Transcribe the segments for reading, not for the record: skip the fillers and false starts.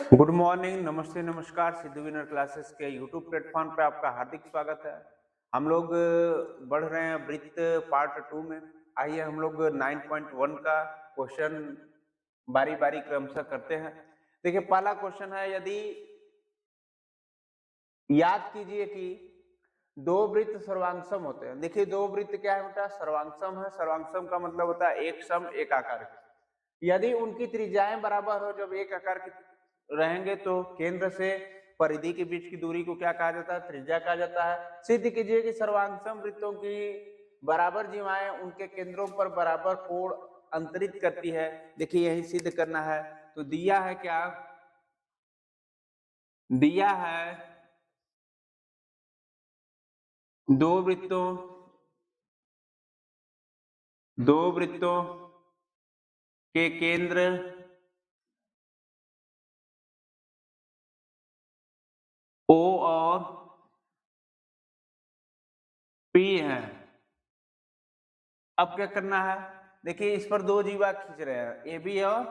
Good morning, नमस्ते, नमस्कार। Sidhu winner classes के यूट्यूब प्लेटफॉर्म पे आपका हार्दिक स्वागत है। हम लोग बढ़ रहे हैं वृत्त पार्ट 2 में। आइए हम लोग 9.1 का क्वेश्चन बारी बारी क्रमशः करते हैं। देखिए, पहला क्वेश्चन है, यदि याद कीजिए कि दो वृत्त सर्वांगसम होते हैं। देखिए, दो वृत्त क्या है बेटा? सर्वांगसम है। सर्वांगसम का मतलब होता है एक सम एक आकार की। यदि उनकी त्रिज्याएं बराबर हो, जब एक आकार की रहेंगे, तो केंद्र से परिधि के बीच की दूरी को क्या कहा जाता है? त्रिज्या कहा जाता है। सिद्ध कीजिए कि सर्वांगसम वृत्तों की बराबर जीवाएं उनके केंद्रों पर बराबर कोण अंतरित करती है। देखिए, यही सिद्ध करना है। तो दिया है क्या? दिया है दो वृत्तों के केंद्र O और P है। अब क्या करना है? देखिए, इस पर दो जीवा खींच रहे हैं, ए बी और,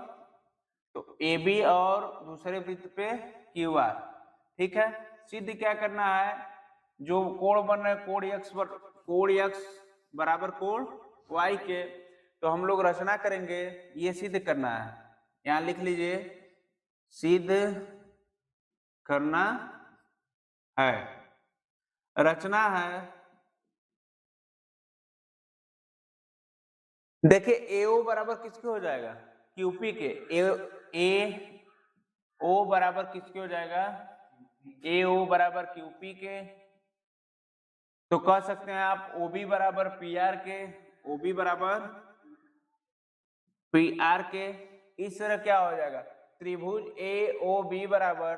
तो ए बी और दूसरे वृत्त पे क्यू आर। ठीक है। सिद्ध क्या करना है? जो कोण बन रहे हैं, कोण यक्स बराबर कोण वाई के, तो हम लोग रचना करेंगे। ये सिद्ध करना है, यहां लिख लीजिए, सिद्ध करना है, रचना है। देखिए, एओ बराबर किसके हो जाएगा? क्यूपी के। ए ओ बराबर किसके हो जाएगा? ए ओ बराबर क्यूपी के। तो कह सकते हैं आप ओबी बराबर पी आर के, ओबी बराबर पी आर के। इस तरह क्या हो जाएगा? त्रिभुज ए ओ बी बराबर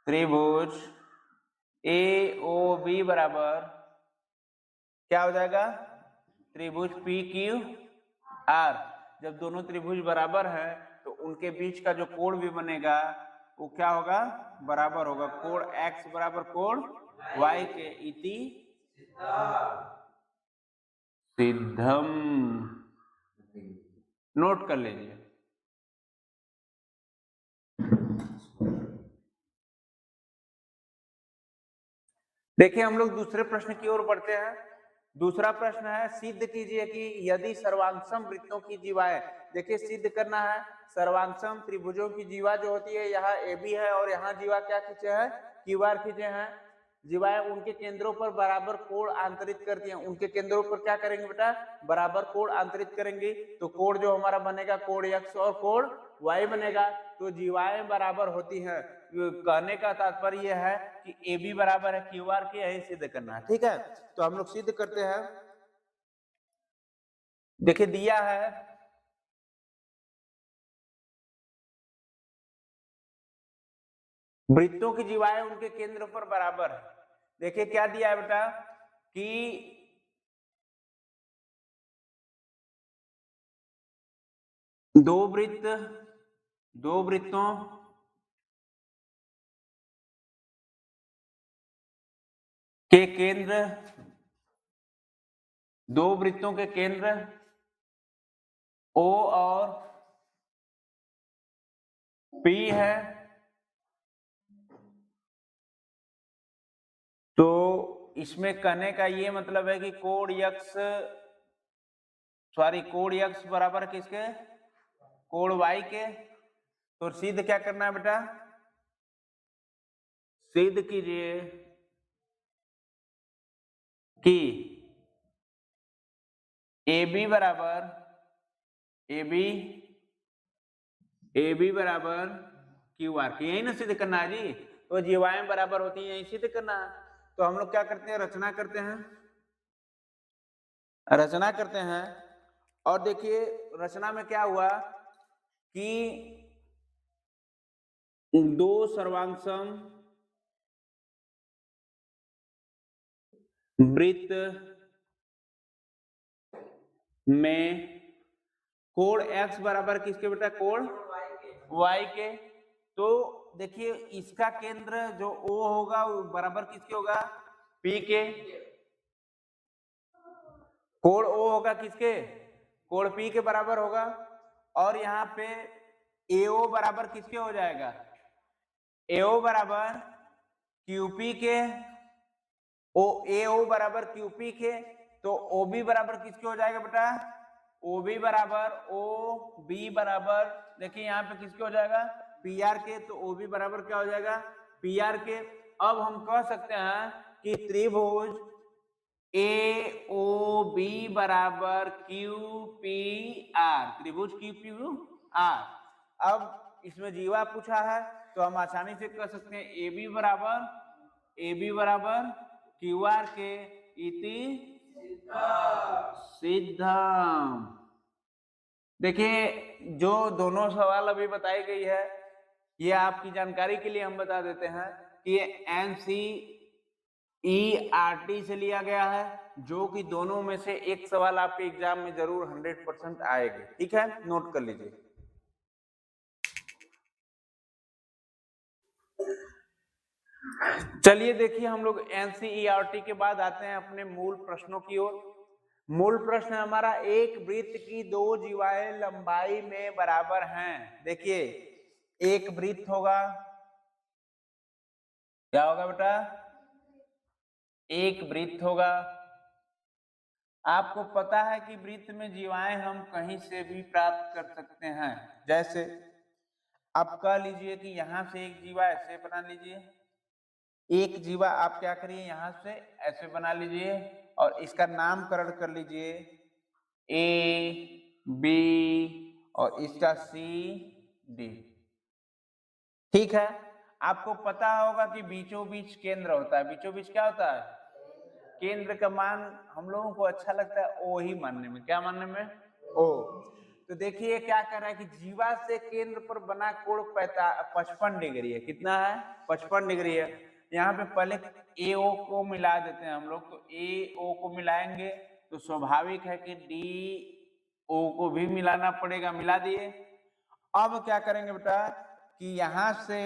त्रिभुज ए ओ बी बराबर क्या हो जाएगा? त्रिभुज पी क्यू आर। जब दोनों त्रिभुज बराबर है, तो उनके बीच का जो कोण भी बनेगा वो क्या होगा? बराबर होगा। कोण एक्स बराबर कोण वाई के, इति सिद्धम। नोट कर लीजिए। देखिए, हम लोग दूसरे प्रश्न की ओर बढ़ते हैं। दूसरा प्रश्न है, सिद्ध कीजिए कि यदि सर्वांगसम वृत्तों की जीवाएं, देखिए सिद्ध करना है, सर्वांगसम त्रिभुजों की जीवा जो होती है, यहाँ ए बी है और यहाँ जीवा क्या खींचे हैं? क्यू आर खींचे हैं। जीवाएं उनके केंद्रों पर बराबर कोण आंतरित करती हैं। उनके केंद्रों पर क्या करेंगे बेटा? बराबर कोण आंतरित करेंगे। तो कोण जो हमारा बनेगा, कोण एक्स और कोण वाई बनेगा। तो जीवाएं बराबर होती हैं। कहने का तात्पर्य यह है कि ए बी बराबर है क्यू आर के, यही सिद्ध करना है। ठीक है, तो हम लोग सिद्ध करते हैं। देखिए, दिया है वृत्तों की जीवाएं उनके केंद्र पर बराबर है। देखिए क्या दिया है बेटा कि दो वृत्तों के केंद्र, दो वृत्तों के केंद्र O और P है। तो इसमें कहने का ये मतलब है कि कोण यक्स बराबर किसके? कोण वाई के। तो सिद्ध क्या करना है बेटा? सिद्ध कीजिए कि ए बी बराबर क्यू आर की, यही ना सिद्ध करना है जी। तो जीवाएं बराबर होती हैं, यही सिद्ध करना है। तो हम लोग क्या करते हैं? रचना करते हैं। और देखिए, रचना में क्या हुआ कि दो सर्वांगसम वृत्त में कोण x बराबर किसके बेटा? कोण y के। तो देखिए, इसका केंद्र जो O होगा वो बराबर किसके होगा? P के। कोण O होगा किसके? कोण P के बराबर होगा। और यहाँ पे AO बराबर किसके हो जाएगा, AO बराबर QP के, AO बराबर QP के, तो OB बराबर किसके हो जाएगा बेटा, OB बराबर OB बराबर, देखिए यहाँ पे किसके हो जाएगा, PR के, तो OB बराबर क्या हो जाएगा, PR के। अब हम कह सकते हैं कि त्रिभुज AOB बराबर QPR, त्रिभुज QPR। अब इसमें जीवा पूछा है तो हम आसानी से कह सकते हैं AB बराबर QR के इति सिद्धम। देखिए जो दोनों सवाल अभी बताई गई है ये आपकी जानकारी के लिए हम बता देते हैं कि ये NCERT से लिया गया है, जो कि दोनों में से एक सवाल आपके एग्जाम में जरूर 100% आएगी। ठीक है, नोट कर लीजिए। चलिए देखिए हम लोग NCERT के बाद आते हैं अपने मूल प्रश्नों की ओर। मूल प्रश्न हमारा, एक वृत्त की दो जीवाएं लंबाई में बराबर हैं। देखिए एक वृत्त होगा, क्या होगा बेटा, एक वृत्त होगा। आपको पता है कि वृत्त में जीवाएं हम कहीं से भी प्राप्त कर सकते हैं। जैसे आप कह लीजिए कि यहां से एक जीवा ऐसे बना लीजिए, एक जीवा आप क्या करिए यहां से ऐसे बना लीजिए और इसका नामकरण कर लीजिए A, B और इसका C, D। ठीक है, आपको पता होगा कि बीचों बीच केंद्र होता है। बीचों बीच क्या होता है, केंद्र का मान हम लोगों को अच्छा लगता है O ही मानने में। क्या मानने में, O। तो देखिए क्या कर रहा है कि जीवा से केंद्र पर बना कोण 55 डिग्री है। कितना है, 55 डिग्री है। यहाँ पे पहले AO को मिला देते हैं हम लोग, तो AO को मिलाएंगे तो स्वाभाविक है कि DO को भी मिलाना पड़ेगा। मिला दिए। अब क्या करेंगे बेटा कि यहां से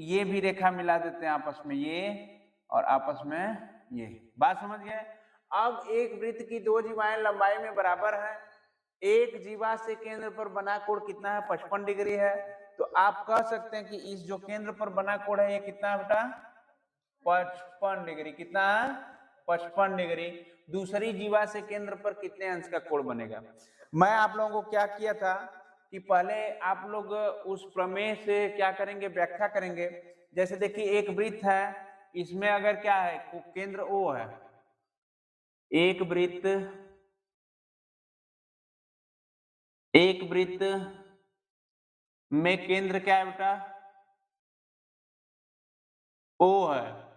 ये भी रेखा मिला देते हैं आपस में, ये और आपस में ये। बात समझ गए। अब एक वृत्त की दो जीवाएं लंबाई में बराबर है। एक जीवा से केंद्र पर बना कोण कितना है, 55 डिग्री है। तो आप कह सकते हैं कि इस जो केंद्र पर बना कोण है ये कितना है बेटा, 55 डिग्री। कितना है, 55 डिग्री। दूसरी जीवा से केंद्र पर कितने अंश का कोण बनेगा। मैं आप लोगों को क्या किया था कि पहले आप लोग उस प्रमेय से क्या करेंगे, व्याख्या करेंगे। जैसे देखिए एक वृत्त है, इसमें अगर क्या है, केंद्र O है। एक वृत्त में केंद्र क्या है बेटा, O है।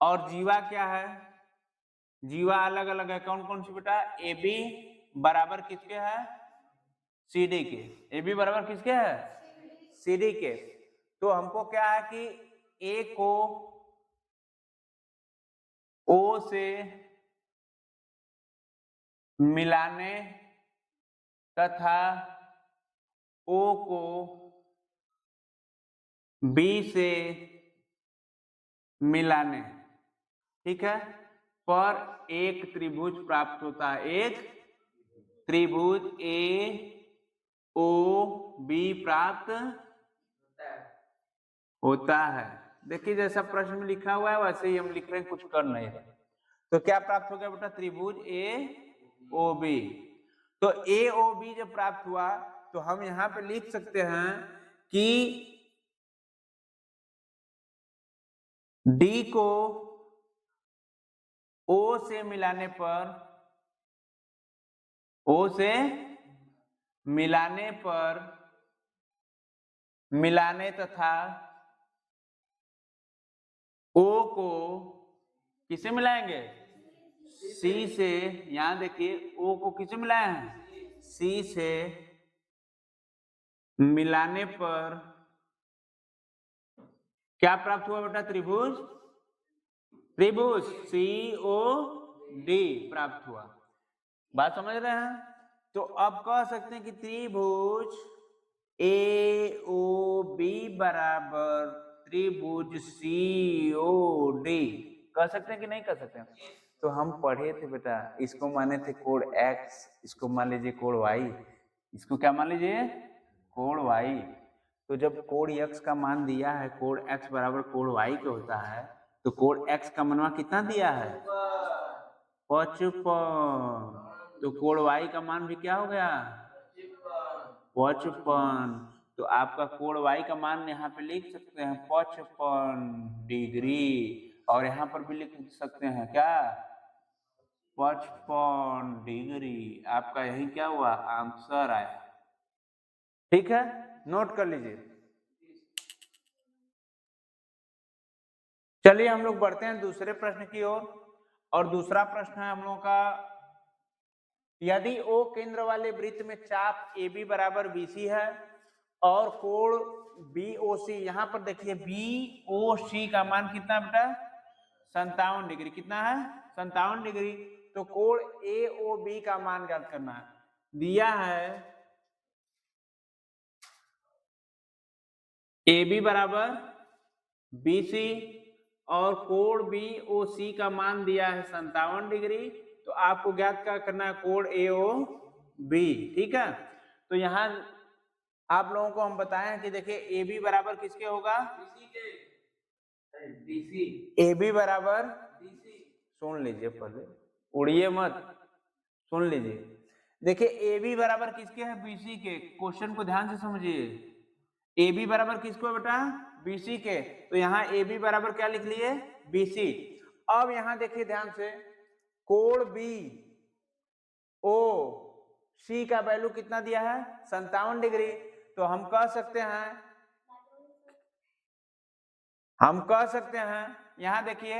और जीवा क्या है, जीवा अलग अलग है। कौन कौन सी बेटा, AB बराबर किसके है, CD के। AB बराबर किसके है, CD के। तो हमको क्या है कि A को O से मिलाने तथा O को B से मिलाने, ठीक है, पर एक त्रिभुज प्राप्त होता है। एक त्रिभुज AOB प्राप्त होता है। देखिए जैसा प्रश्न में लिखा हुआ है वैसे ही हम लिख रहे हैं, कुछ कर नहीं है। तो क्या प्राप्त हो गया बेटा, त्रिभुज AOB। तो AOB जब प्राप्त हुआ तो हम यहां पे लिख सकते हैं कि D को O से मिलाने पर, O से मिलाने तथा O को किसे मिलाएंगे, C से। यहां देखिए O को किसे मिलाए हैं, C से मिलाने पर क्या प्राप्त हुआ बेटा, त्रिभुज COD प्राप्त हुआ। बात समझ रहे हैं। तो अब कह सकते हैं कि त्रिभुज AOB बराबर त्रिभुज COD। कह सकते हैं कि नहीं कह सकते हैं। तो हम पढ़े थे बेटा, इसको माने थे कोण X, इसको मान लीजिए कोण Y, इसको क्या मान लीजिए कोण वाई, तो जब कोण x का मान दिया है, कोण x बराबर कोण y के होता है, तो कोण x का मनवा कितना दिया है 55, तो कोण y का मान भी क्या हो गया 55, तो आपका कोण y का मान यहाँ पे लिख सकते हैं 55 डिग्री, और यहाँ पर भी लिख सकते हैं क्या 55 डिग्री, आपका यही क्या हुआ आंसर आया। ठीक है, नोट कर लीजिए। चलिए हम लोग बढ़ते हैं दूसरे प्रश्न की ओर, और दूसरा प्रश्न है हम लोगों का, यदि O केंद्र वाले वृत्त में चाप AB बराबर BC है और कोण BOC, यहां पर देखिए BOC का मान कितना बेटा 57 डिग्री, कितना है 57 डिग्री, तो कोण AOB का मान ज्ञात करना है। दिया है AB बराबर BC और कोण BOC का मान दिया है 57 डिग्री, तो आपको ज्ञात क्या करना है कोण AOB। ठीक है, तो यहां आप लोगों को हम बताएं कि देखिए AB बराबर किसके होगा AB बराबर, सुन लीजिए पहले, उड़िए मत, सुन लीजिए। देखिए AB बराबर किसके है BC के, क्वेश्चन को ध्यान से समझिए। AB बराबर किसको है बेटा BC के, तो यहाँ AB बराबर क्या लिख लिए BC। अब यहाँ देखिए ध्यान से, कोण BOC का वैल्यू कितना दिया है 57 डिग्री, तो हम कह सकते हैं यहाँ देखिए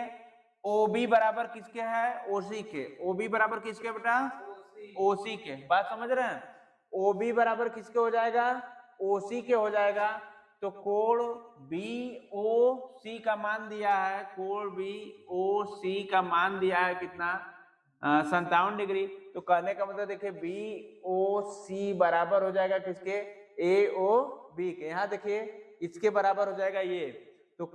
OB बराबर किसके है OC के, OB बराबर किसके बेटा OC के, बात समझ रहे हैं, OB बराबर किसके हो जाएगा OC के हो जाएगा, तो कोण BOC का मान दिया है, कोण BOC का मान दिया है कितना 57 डिग्री, तो कहने का मतलब देखिए BOC बराबर हो जाएगा किसके AOB के, यहाँ देखिए इसके बराबर हो जाएगा ये, तो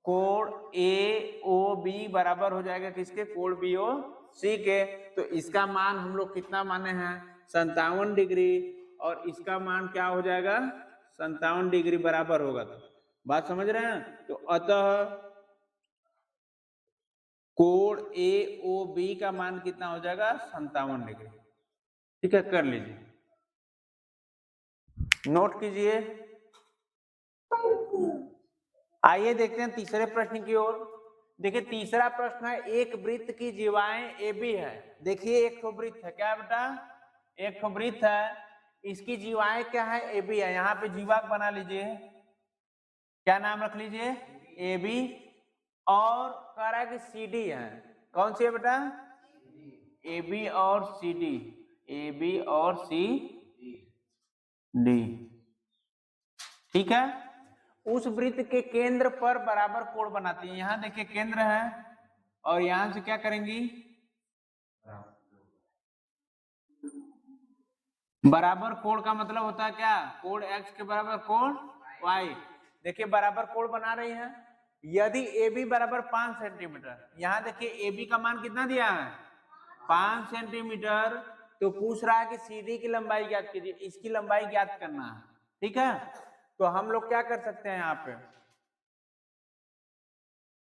कोण AOB बराबर हो जाएगा किसके कोण BOC के, तो इसका मान हम लोग कितना माने हैं 57 डिग्री, और इसका मान क्या हो जाएगा 57 डिग्री बराबर होगा, तो बात समझ रहे हैं, तो अतः कोण AOB का मान कितना हो जाएगा 57 डिग्री। ठीक है, कर लीजिए, नोट कीजिए। आइए देखते हैं तीसरे प्रश्न की ओर। देखिए तीसरा प्रश्न है, एक वृत्त की जीवाएं AB है। देखिए एक ठो वृत्त है, क्या बेटा एक ठो वृत्त है, इसकी जीवाएं क्या है AB है, यहाँ पे जीवाक बना लीजिए, क्या नाम रख लीजिए AB, और कह रहा है कि CD है, कौन सी है बेटा AB और CD, AB और CD। ठीक है, उस वृत्त के केंद्र पर बराबर कोण बनाती है, यहां देखिए केंद्र है, और यहां से क्या करेंगी बराबर कोण का मतलब होता है क्या कोण x के बराबर कोण y। देखिए बराबर कोण बना रही है, यदि AB बराबर 5 सेंटीमीटर, यहाँ देखिए AB का मान कितना दिया है 5 सेंटीमीटर, तो पूछ रहा है कि CD की लंबाई ज्ञात कीजिए, इसकी लंबाई ज्ञात करना है। ठीक है, तो हम लोग क्या कर सकते हैं, यहाँ पे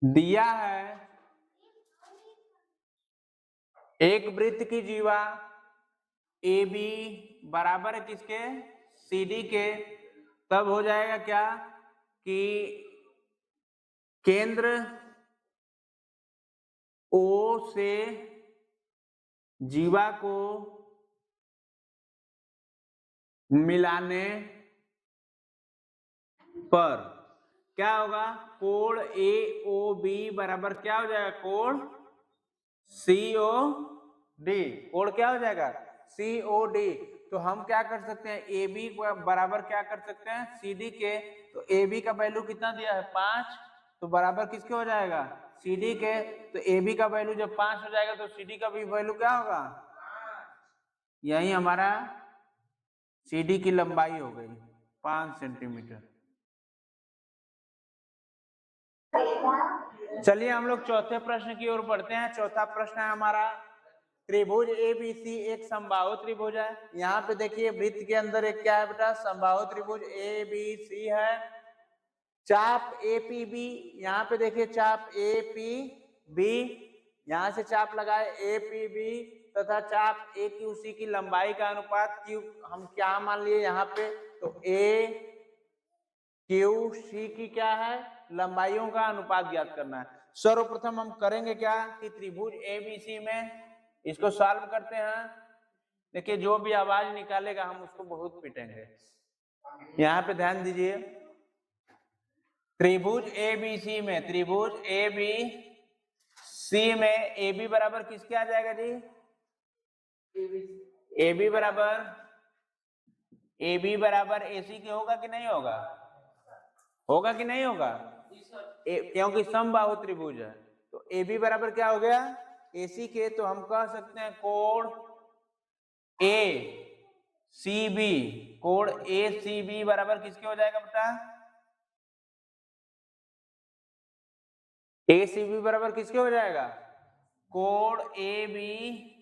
दिया है एक वृत्त की जीवा AB बराबर है किसके CD के, तब हो जाएगा क्या कि केंद्र O से जीवा को मिलाने पर क्या होगा, कोण AOB बराबर क्या हो जाएगा कोण COD, कोण क्या हो जाएगा COD। तो हम क्या कर सकते हैं, AB बराबर क्या कर सकते हैं CD के, तो AB का वैल्यू कितना दिया है 5, तो बराबर किसके हो जाएगा CD के, तो AB का वैल्यू जब 5 हो जाएगा तो CD का भी वैल्यू क्या होगा, यही हमारा CD की लंबाई हो गई 5 सेंटीमीटर। चलिए हम लोग चौथे प्रश्न की ओर बढ़ते हैं। चौथा प्रश्न है हमारा, त्रिभुज एबीसी एक समबाहु त्रिभुज है। यहाँ पे देखिए वृत्त के अंदर एक क्या है बेटा, समबाहु त्रिभुज एबीसी है। चाप एपीबी, यहाँ पे देखिए चाप एपीबी, यहाँ से चाप लगाए एपीबी तथा चाप एक्यूसी की लंबाई का अनुपात क्यू हम क्या मान लिए यहाँ पे, तो ए क्यू सी की क्या है, लंबाइयों का अनुपात ज्ञात करना है। सर्वप्रथम हम करेंगे क्या कि त्रिभुज एबीसी में इसको सॉल्व करते हैं। देखिए जो भी आवाज निकालेगा हम उसको बहुत पीटेंगे। यहाँ पे ध्यान दीजिए, त्रिभुज एबीसी में, त्रिभुज एबीसी में ए बी बराबर किसके आ जाएगा जी, ए बी बराबर ए सी के होगा कि नहीं होगा, होगा कि नहीं होगा, क्योंकि समबाहु त्रिभुज है। तो ए बी बराबर क्या हो गया, ए सी के। तो हम कह सकते हैं कोण ए सी बी, कोण ए सी बी बराबर किसके हो जाएगा बेटा, ए सी बी बराबर किसके हो जाएगा, कोण ए बी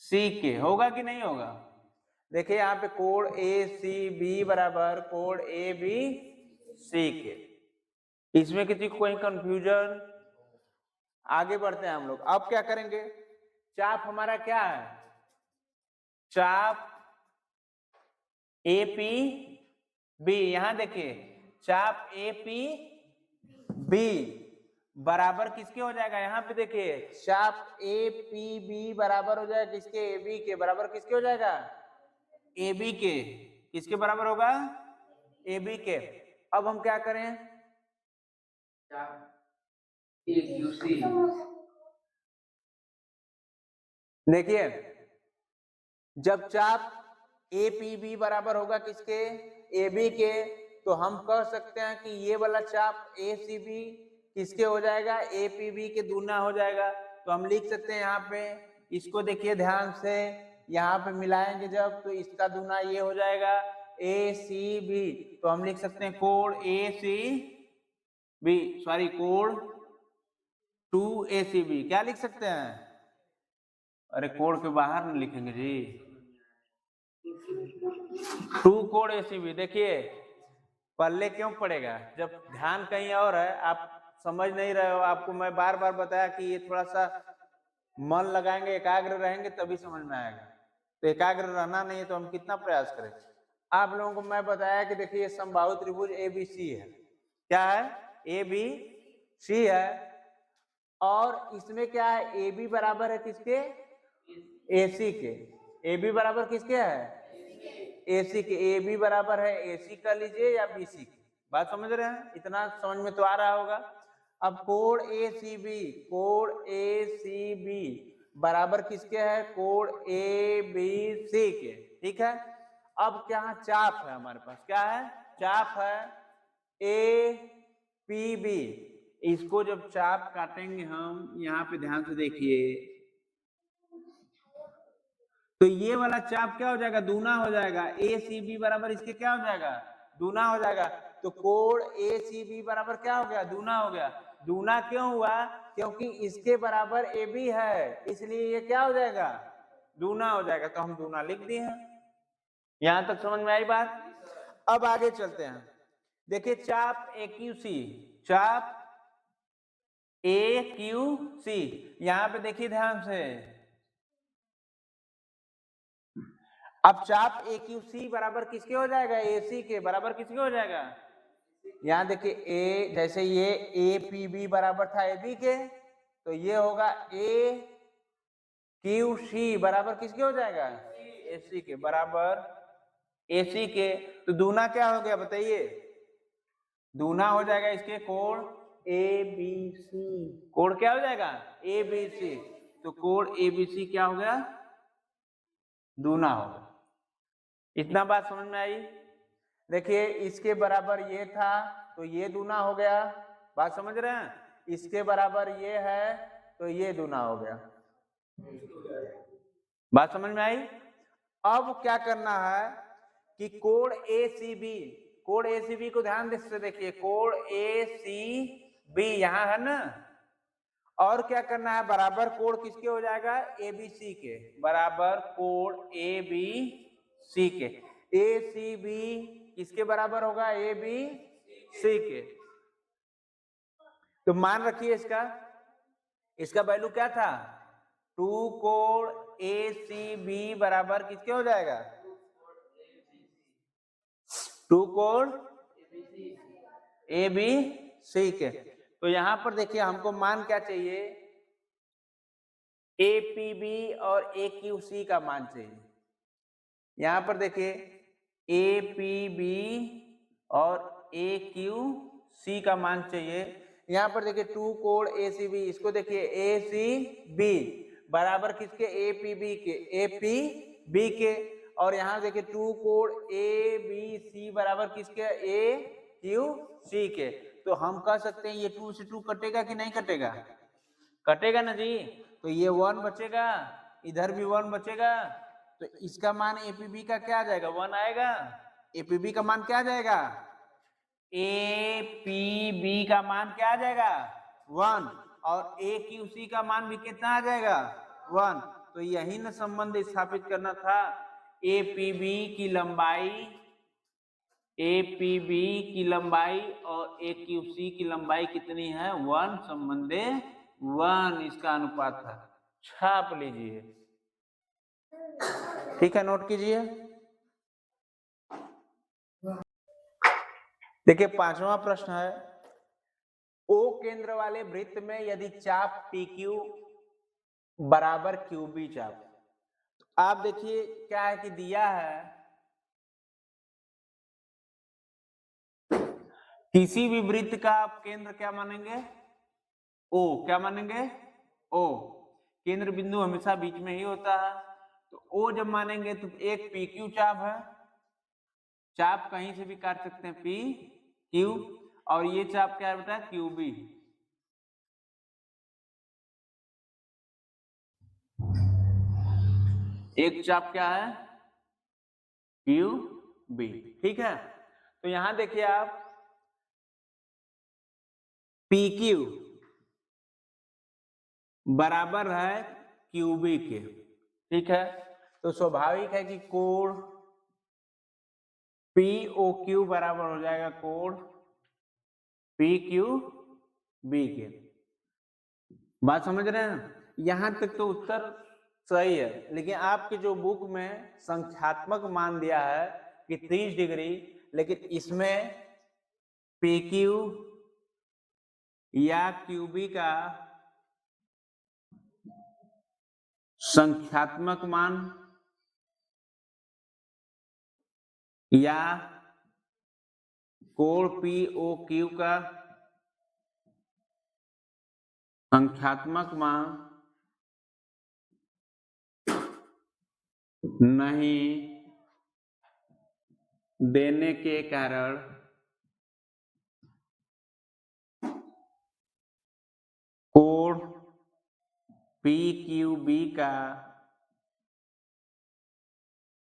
सी के। होगा कि नहीं होगा, देखिए यहाँ पे कोण ए सी बी बराबर कोण ए बी सी के। इसमें किसी को कोई कंफ्यूजन, आगे बढ़ते हैं हम लोग। अब क्या करेंगे, चाप हमारा क्या है, चाप ए पी बी, यहां देखिए चाप ए पी बी बराबर किसके हो जाएगा, यहाँ पे देखिए चाप ए पी बी बराबर हो जाएगा किसके, ए बी के बराबर किसके हो जाएगा, ए बी के। किसके बराबर होगा, ए बी के। अब हम क्या करें, देखिए जब चाप ए पी बी बराबर होगा किसके, ए बी के, तो हम कह सकते हैं कि ये वाला चाप ए सी बी किसके हो जाएगा, ए पी बी के दूना हो जाएगा। तो हम लिख सकते हैं यहाँ पे, इसको देखिए ध्यान से, यहाँ पे मिलाएंगे जब तो इसका दूना ये हो जाएगा ए सी बी। तो हम लिख सकते हैं कोण ए सी बी, सॉरी कोण 2AC बी, क्या लिख सकते हैं, अरे कोण के बाहर नहीं लिखेंगे जी, 2 कोण ACB। देखिए पल्ले क्यों पड़ेगा, जब ध्यान कहीं और है, आप समझ नहीं रहे हो। आपको मैं बार बार बताया कि ये थोड़ा सा मन लगाएंगे, एकाग्र रहेंगे तभी समझ में आएगा। तो एकाग्र रहना नहीं है तो हम कितना प्रयास करें। आप लोगों को मैं बताया कि देखिए समबाहु त्रिभुज ABC है, क्या है, ABC है, और इसमें क्या है, AB बराबर है किसके, AC के। AB बराबर किसके है, AC के। AB बराबर है AC का लीजिए या BC के, बात समझ रहे हैं, इतना समझ में तो आ रहा होगा। अब कोण ACB, कोण ACB बराबर किसके है, कोण ABC के, ठीक है। अब क्या चाप है हमारे पास, क्या है, चाप है APB। इसको जब चाप काटेंगे हम, यहाँ पे ध्यान से देखिए, तो ये वाला चाप क्या हो जाएगा, दूना हो जाएगा। ACB बराबर इसके क्या हो जाएगा, दूना हो जाएगा। तो कोण ACB बराबर क्या हो गया, दूना हो गया। दूना क्यों हुआ, क्योंकि इसके बराबर AB है, इसलिए ये क्या हो जाएगा, दूना हो जाएगा। तो हम दूना लिख दिए हैं। यहां तक समझ में आई बात। अब आगे चलते हैं, देखिए चाप AQC, चाप AQC, यहां पे देखिए ध्यान से, अब चाप AQC बराबर किसके हो जाएगा, AC के बराबर किसके हो जाएगा। यहां देखिए ए, जैसे ये APB बराबर था AB के, तो ये होगा AQC बराबर किसके हो जाएगा, AC के बराबर AC के। तो दूना क्या हो गया बताइए, दूना हो जाएगा इसके कोण ABC, कोण क्या हो जाएगा ABC। तो कोण ABC क्या हो गया, दूना हो गया। इतना बात समझ में आई। देखिए इसके बराबर ये था तो ये दूना हो गया, बात समझ रहे हैं। इसके बराबर ये है तो ये दूना हो गया, बात समझ में आई। अब क्या करना है कि कोण ACB, कोण ACB को ध्यान से देखिए, कोण ACB यहां है ना, और क्या करना है, बराबर कोण किसके हो जाएगा, एबीसी के, बराबर कोण एबीसी के, एसीबी किसके बराबर होगा, एबीसी के। तो मान रखिए इसका वैल्यू क्या था, 2 कोण एसीबी बराबर किसके हो जाएगा, 2 कोण एबीसी के। तो यहां पर देखिए हमको मान क्या चाहिए, एपीबी और एक्यूसी का मान चाहिए। यहां पर देखिए एपीबी और एक्यूसी का मान चाहिए। यहां पर देखिए 2 कोण एसीबी, इसको देखिए एसीबी बराबर किसके, एपीबी के, एपीबी के। और यहां देखिए 2 कोण एबीसी बराबर किसके, एक्यूसी के। तो हम कह सकते हैं ये 2 से 2 कटेगा कि नहीं कटेगा, कटेगा ना जी। तो ये 1 बचेगा, इधर भी 1 बचेगा, तो इसका मान एपीबी का क्या आ जाएगा, 1 आएगा। एपीबी का मान क्या आ जाएगा, एपीबी का मान क्या आ जाएगा, 1। और एक्यूसी का मान भी कितना आ जाएगा, 1। तो यही ना संबंध स्थापित करना था, एपीबी की लंबाई, एपीबी की लंबाई और एक्यूसी की लंबाई कितनी है, 1 संबंधे 1, इसका अनुपात था। छाप लीजिए, ठीक है, नोट कीजिए। देखिए 5वां प्रश्न है, ओ केंद्र वाले वृत्त में यदि चाप PQ बराबर QB चाप, तो आप देखिए क्या है कि दिया है किसी भी वृत्त का आप केंद्र क्या मानेंगे, ओ, क्या मानेंगे, ओ। केंद्र बिंदु हमेशा बीच में ही होता है, तो ओ जब मानेंगे तो एक PQ चाप है, चाप कहीं से भी काट सकते हैं PQ, और ये चाप क्या है बेटा, QB। एक चाप क्या है, QB, ठीक है। तो यहां देखिए आप PQ बराबर है QB के, ठीक है। तो स्वाभाविक है कि कोण POQ बराबर हो जाएगा कोण PQB के। बात समझ रहे हैं, यहां तक तो उत्तर सही है, लेकिन आपके जो बुक में संख्यात्मक मान दिया है कि 30 डिग्री, लेकिन इसमें PQ या QB का संख्यात्मक मान या कोण POQ का संख्यात्मक मान नहीं देने के कारण कोण PQB का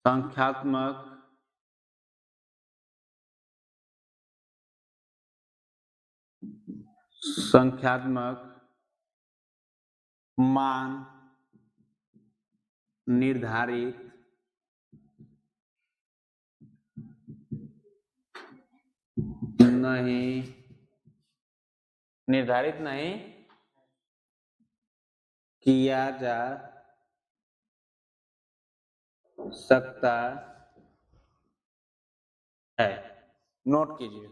संख्यात्मक मान निर्धारित नहीं किया जा सकता है, नोट कीजिए।